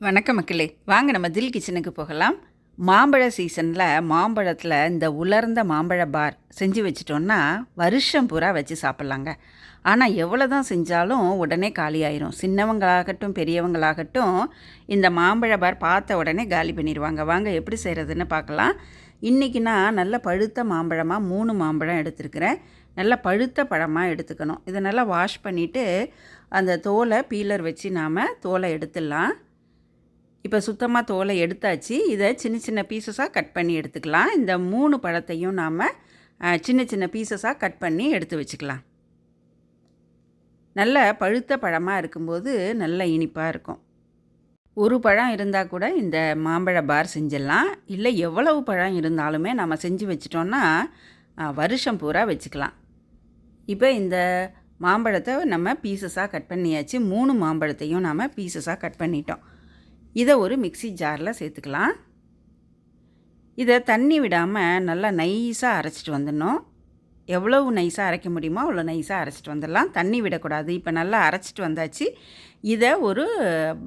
வணக்கம் மக்களே, வாங்க நம்ம தில் கிச்சனுக்கு போகலாம். மாம்பழ சீசனில் மாம்பழத்தில் இந்த உலர்ந்த மாம்பழ பார் செஞ்சு வச்சிட்டோன்னா வருஷம் பூரா வச்சு சாப்பிட்லாங்க. ஆனால் எவ்வளோ தான் செஞ்சாலும் உடனே காலி ஆயிரும். சின்னவங்களாகட்டும் பெரியவங்களாகட்டும் இந்த மாம்பழ பார் பார்த்த உடனே காலி பண்ணிடுவாங்க. வாங்க எப்படி செய்கிறதுன்னு பார்க்கலாம். இன்றைக்கி நான் நல்ல பழுத்த மாம்பழமாக 3 மாம்பழம் எடுத்துருக்கிறேன். நல்லா பழுத்த பழமாக எடுத்துக்கணும். இதை நல்லா வாஷ் பண்ணிவிட்டு அந்த தோலை பீலர் வச்சு நாம் தோலை எடுத்துடலாம். இப்போ சுத்தமாக தோலை எடுத்தாச்சு. இதை சின்ன சின்ன பீசஸாக கட் பண்ணி எடுத்துக்கலாம். இந்த 3 பழத்தையும் நாம் சின்ன சின்ன பீசஸாக கட் பண்ணி எடுத்து வச்சுக்கலாம். நல்ல பழுத்த பழமாக இருக்கும்போது நல்ல இனிப்பாக இருக்கும். ஒரு பழம் இருந்தால் கூட இந்த மாம்பழ பார் செஞ்சிடலாம். இல்லை எவ்வளவு பழம் இருந்தாலுமே நம்ம செஞ்சு வச்சிட்டோன்னா வருஷம் பூரா வச்சுக்கலாம். இப்போ இந்த மாம்பழத்தை நம்ம பீசஸாக கட் பண்ணியாச்சு. 3 மாம்பழத்தையும் நாம் பீசஸாக கட் பண்ணிட்டோம். இதை ஒரு மிக்ஸி ஜாரில் சேர்த்துக்கலாம். இதை தண்ணி விடாமல் நல்லா நைஸாக அரைச்சிட்டு வந்துடணும். எவ்வளவு நைஸாக அரைக்க முடியுமோ அவ்வளோ நைஸாக அரைச்சிட்டு வந்துடலாம். தண்ணி விடக்கூடாது. இப்போ நல்லா அரைச்சிட்டு வந்தாச்சு. இதை ஒரு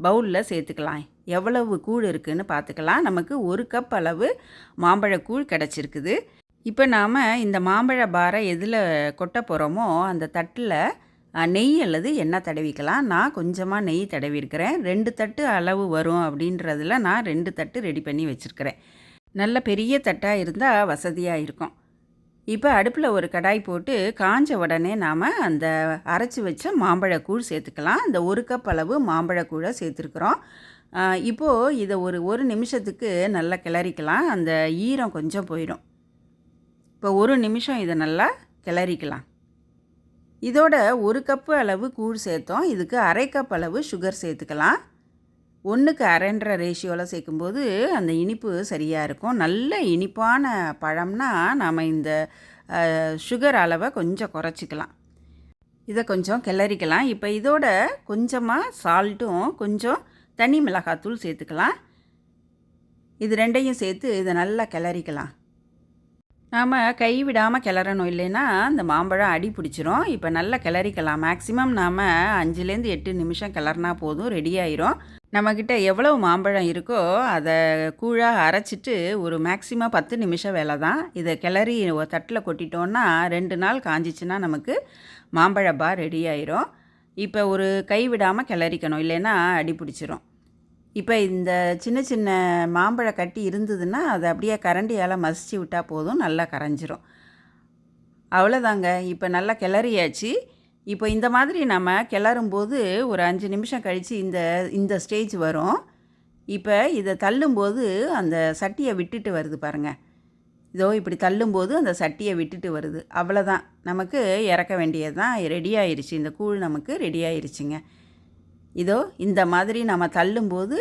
பவுலில் சேர்த்துக்கலாம். எவ்வளவு கூழ் இருக்குதுன்னு பார்த்துக்கலாம். நமக்கு 1 கப் அளவு மாம்பழக்கூழ் கிடச்சிருக்குது. இப்போ நாம் இந்த மாம்பழ பாரை எதில் கொட்ட போகிறோமோ அந்த தட்டில் நெய் அல்லது எண்ணெய் தடவிக்கலாம். நான் கொஞ்சமாக நெய் தடவிருக்கிறேன். 2 தட்டு அளவு வரும் அப்படின்றதில் நான் 2 தட்டு ரெடி பண்ணி வச்சுருக்கிறேன். நல்ல பெரிய தட்டாக இருந்தால் வசதியாக இருக்கும். இப்போ அடுப்பில் ஒரு கடாய் போட்டு காஞ்ச உடனே நாம் அந்த அரைச்சி வச்ச மாம்பழக்கூழ் சேர்த்துக்கலாம். இந்த 1 கப் அளவு மாம்பழக்கூழை சேர்த்துருக்குறோம். இப்போது இதை ஒரு நிமிஷத்துக்கு நல்லா கிளறிக்கலாம். அந்த ஈரம் கொஞ்சம் போயிடும். இப்போ 1 நிமிஷம் இதை நல்லா கிளறிக்கலாம். இதோட 1 கப்பு அளவு கூழ் சேர்த்தோம். இதுக்கு 1/2 கப் அளவு சுகர் சேர்த்துக்கலாம். 1க்கு 1/2ன்ற ரேஷியோவில் சேர்க்கும்போது அந்த இனிப்பு சரியாக இருக்கும். நல்ல இனிப்பான பழம்னா நாம் இந்த சுகர் அளவை கொஞ்சம் குறைச்சிக்கலாம். இதை கொஞ்சம் கிளறிக்கலாம். இப்போ இதோட கொஞ்சமாக சால்ட்டும் கொஞ்சம் தனி மிளகாத்தூள் சேர்த்துக்கலாம். இது 2ஐயும் சேர்த்து இதை நல்லா கிளறிக்கலாம். நாம் கை விடாமல் கிளறணும், இல்லைன்னா இந்த மாம்பழம் அடி பிடிச்சிரும். இப்போ நல்லா கிளறிக்கலாம். மேக்ஸிமம் நாம் 5லேருந்து 8 நிமிஷம் கிளறினா போதும், ரெடி ஆயிரும். நம்மக்கிட்ட எவ்வளவு மாம்பழம் இருக்கோ அதை கூழாக அரைச்சிட்டு ஒரு மேக்ஸிமம் 10 நிமிஷம் வேலை தான். இதை கிளறி ஒரு தட்டில் கொட்டிட்டோன்னா 2 நாள் காஞ்சிச்சின்னா நமக்கு மாம்பழ பார் ரெடி ஆயிரும். இப்போ ஒரு கை விடாமல் கிளறிக்கணும், இல்லைன்னா அடி பிடிச்சிரும். இப்போ இந்த சின்ன சின்ன மாம்பழ கட்டி இருந்ததுன்னா அதை அப்படியே கரண்டியால் மசிச்சு விட்டால் போதும், நல்லா கரைஞ்சிரும். அவ்வளோதாங்க. இப்போ நல்லா கிளறியாச்சு. இப்போ இந்த மாதிரி நம்ம கிளறும்போது ஒரு 5 நிமிஷம் கழித்து இந்த ஸ்டேஜ் வரும். இப்போ இதை தள்ளும்போது அந்த சட்டியை விட்டுட்டு வருது பாருங்கள். இதோ இப்படி தள்ளும்போது அந்த சட்டியை விட்டுட்டு வருது. அவ்வளோதான், நமக்கு இறக்க வேண்டியது தான். ரெடி ஆயிடுச்சு. இந்த கூழ் நமக்கு ரெடி ஆயிடுச்சுங்க. இதோ இந்த மாதிரி நம்ம தள்ளும்போது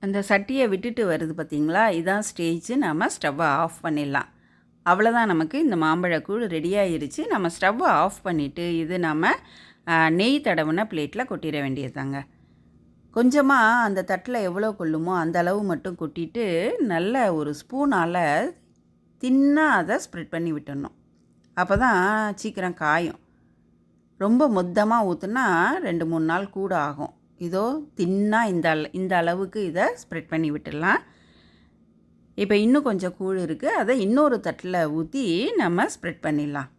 அந்த சட்டியை விட்டுட்டு வருது பார்த்திங்களா? இதான் ஸ்டேஜ். நம்ம ஸ்டவ்வை ஆஃப் பண்ணிடலாம். அவ்வளோதான், நமக்கு இந்த மாம்பழக்கூழ் ரெடி ஆகிருச்சு. நம்ம ஸ்டவ்வை ஆஃப் பண்ணிவிட்டு இது நம்ம நெய் தடவுன பிளேட்டில் கொட்டிட வேண்டியது தாங்க. கொஞ்சமாக அந்த தட்டில் எவ்வளோ கொள்ளுமோ அந்த அளவு மட்டும் கொட்டிட்டு நல்ல ஒரு ஸ்பூனால் தின்னாக அதை ஸ்ப்ரெட் பண்ணி விட்டுடணும். அப்போ தான் சீக்கிரம் காயும். ரொம்ப மொத்தமாக ஊற்றுனா 2-3 நாள் கூட ஆகும். இதோ தின்னாக இந்த அளவுக்கு இதை ஸ்ப்ரெட் பண்ணி விட்டுடலாம். இப்போ இன்னும் கொஞ்சம் கூழ் இருக்குது. அதை இன்னொரு தட்டில் ஊற்றி நம்ம ஸ்ப்ரெட் பண்ணிடலாம்.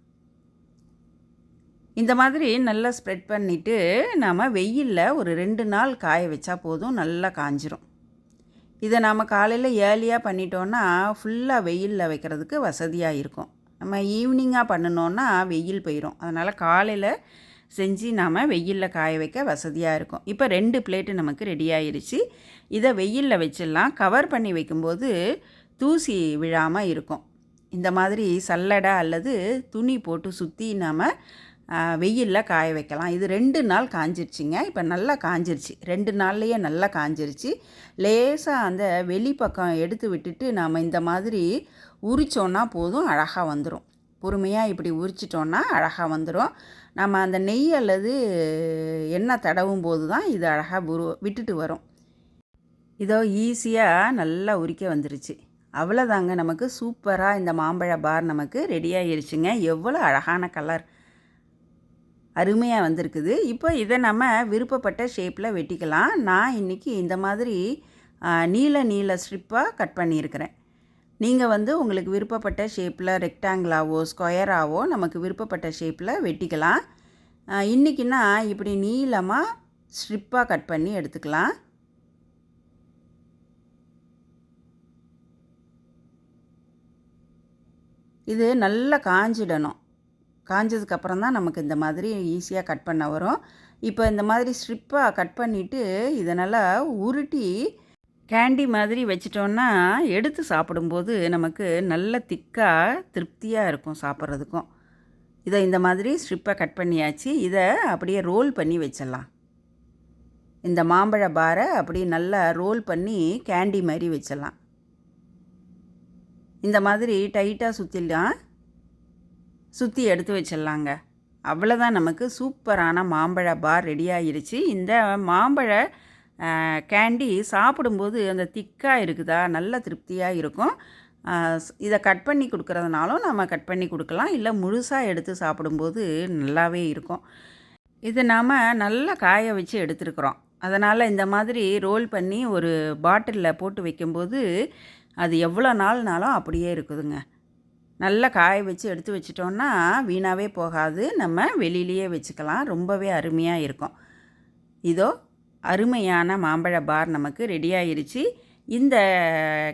இந்த மாதிரி நல்லா ஸ்ப்ரெட் பண்ணிவிட்டு நம்ம வெயிலில் ஒரு 2 நாள் காய வச்சா போதும், நல்லா காஞ்சிரும். இதை நாம் காலையில் ஏர்லியாக பண்ணிட்டோன்னா ஃபுல்லாக வெயிலில் வைக்கிறதுக்கு வசதியாக இருக்கும். நம்ம ஈவினிங்காக பண்ணினோன்னா வெயில் போயிடும். அதனால் காலையில் செஞ்சு நாம் வெயிலில் காய வைக்க வசதியாக இருக்கும். இப்போ 2 பிளேட்டு நமக்கு ரெடி ஆயிடுச்சு. இதை வெயிலில் வச்சிடலாம். கவர் பண்ணி வைக்கும்போது தூசி விழாமல் இருக்கும். இந்த மாதிரி சல்லடை அல்லது துணி போட்டு சுற்றி நாம் வெயிலில் காய வைக்கலாம். இது 2 நாள் காஞ்சிருச்சுங்க. இப்போ நல்லா காஞ்சிருச்சு. 2 நாள்லேயே நல்லா காஞ்சிருச்சு. லேசாக அந்த வெளிப்பக்கம் எடுத்து விட்டுட்டு நாம் இந்த மாதிரி உரித்தோன்னா போதும், அழகாக வந்துடும். பொறுமையாக இப்படி உரிச்சிட்டோன்னா அழகாக வந்துடும். நம்ம அந்த நெய் அல்லது எண்ணெய் தடவும் போது தான் இது அழகாக விட்டுட்டு வரும். இதோ ஈஸியாக நல்லா உரிக்க வந்துருச்சு. அவ்வளோதாங்க, நமக்கு சூப்பராக இந்த மாம்பழ பார் நமக்கு ரெடி ஆகிருச்சுங்க. எவ்வளோ அழகான கலர்! அருமையாக வந்திருக்குது. இப்போ இதை நம்ம விருப்பப்பட்ட ஷேப்பில் வெட்டிக்கலாம். நான் இன்றைக்கி இந்த மாதிரி நீல நீல ஸ்ட்ரிப்பாக கட் பண்ணியிருக்கிறேன். நீங்கள் உங்களுக்கு விருப்பப்பட்ட ஷேப்பில் ரெக்டாங்கிளாவோ ஸ்கொயராகவோ நமக்கு விருப்பப்பட்ட ஷேப்பில் வெட்டிக்கலாம். இன்றைக்கி நான் இப்படி நீளமாக ஸ்ட்ரிப்பாக கட் பண்ணி எடுத்துக்கலாம். இது நல்லா காஞ்சிடணும். காஞ்சதுக்கப்புறம் தான் நமக்கு இந்த மாதிரி ஈஸியாக கட் பண்ண வரும். இப்போ இந்த மாதிரி ஸ்ட்ரிப்பாக கட் பண்ணிவிட்டு இதை நல்லா உருட்டி கேண்டி மாதிரி வச்சிட்டோன்னா எடுத்து சாப்பிடும்போது நமக்கு நல்ல திக்காக திருப்தியாக இருக்கும் சாப்பிட்றதுக்கும். இதை இந்த மாதிரி ஸ்ட்ரிப்பாக கட் பண்ணியாச்சு. இதை அப்படியே ரோல் பண்ணி வச்சிடலாம். இந்த மாம்பழ பாரை அப்படியே நல்லா ரோல் பண்ணி கேண்டி மாதிரி வச்சிடலாம். இந்த மாதிரி டைட்டாக சுற்றி எடுத்து வச்சிடலாங்க. அவ்வளோதான், நமக்கு சூப்பரான மாம்பழ பார் ரெடி ஆகிருச்சு. இந்த மாம்பழ கேண்டி சாப்பிடும்போது அந்த திக்காக இருக்குதா நல்ல திருப்தியாக இருக்கும். இதை கட் பண்ணி கொடுக்குறதுனாலும் நம்ம கட் பண்ணி கொடுக்கலாம், இல்லை முழுசாக எடுத்து சாப்பிடும்போது நல்லாவே இருக்கும். இது நாம் நல்லா காய வச்சு எடுத்துருக்குறோம். அதனால் இந்த மாதிரி ரோல் பண்ணி ஒரு பாட்டிலில் போட்டு வைக்கும்போது அது எவ்வளோ நாள்னாலும் அப்படியே இருக்குதுங்க. நல்லா காய வச்சு எடுத்து வச்சிட்டோன்னா வீணாகவே போகாது. நம்ம வெளியிலேயே வச்சுக்கலாம். ரொம்பவே அருமையாக இருக்கும். இதோ அருமையான மாம்பழ பார் நமக்கு ரெடி ஆகிருச்சு. இந்த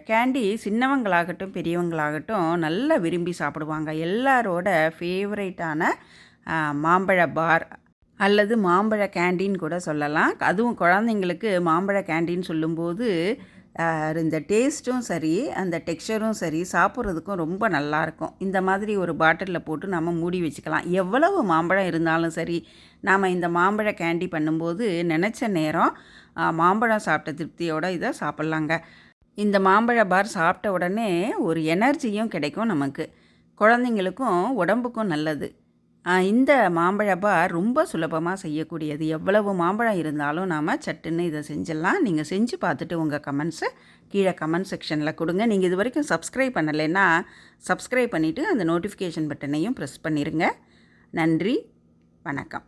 கேண்டி சின்னவங்களாகட்டும் பெரியவங்களாகட்டும் நல்லா விரும்பி சாப்பிடுவாங்க. எல்லாரோட ஃபேவரேட்டான மாம்பழ பார் அல்லது மாம்பழ கேண்டின்னு கூட சொல்லலாம். அதுவும் குழந்தைங்களுக்கு மாம்பழ கேண்டின்னு சொல்லும்போது இந்த டேஸ்ட்டும் சரி அந்த டெக்ஸ்சரும் சரி சாப்பிட்றதுக்கும் ரொம்ப நல்லாயிருக்கும். இந்த மாதிரி ஒரு பாட்டிலில் போட்டு நம்ம மூடி வச்சுக்கலாம். எவ்வளவு மாம்பழம் இருந்தாலும் சரி நாம் இந்த மாம்பழ கேண்டி பண்ணும்போது நினச்ச நேரம் மாம்பழம் சாப்பிட்ட திருப்தியோடு இதை சாப்பிட்லாங்க. இந்த மாம்பழ பார் சாப்பிட்ட உடனே ஒரு எனர்ஜியும் கிடைக்கும் நமக்கு. குழந்தைங்களுக்கும் உடம்புக்கும் நல்லது. இந்த மாம்பழ பார் ரொம்ப சுலபமாக செய்யக்கூடியது. எவ்வளவு மாம்பழம் இருந்தாலும் நாம் சட்டுன்னு இதை செஞ்சிடலாம். நீங்கள் செஞ்சு பார்த்துட்டு உங்கள் கமெண்ட்ஸை கீழே கமெண்ட் செக்ஷனில் கொடுங்க. நீங்கள் இது வரைக்கும் சப்ஸ்கிரைப் பண்ணலைன்னா சப்ஸ்கிரைப் பண்ணிவிட்டு அந்த நோட்டிஃபிகேஷன் பட்டனையும் ப்ரெஸ் பண்ணிடுங்க. நன்றி, வணக்கம்.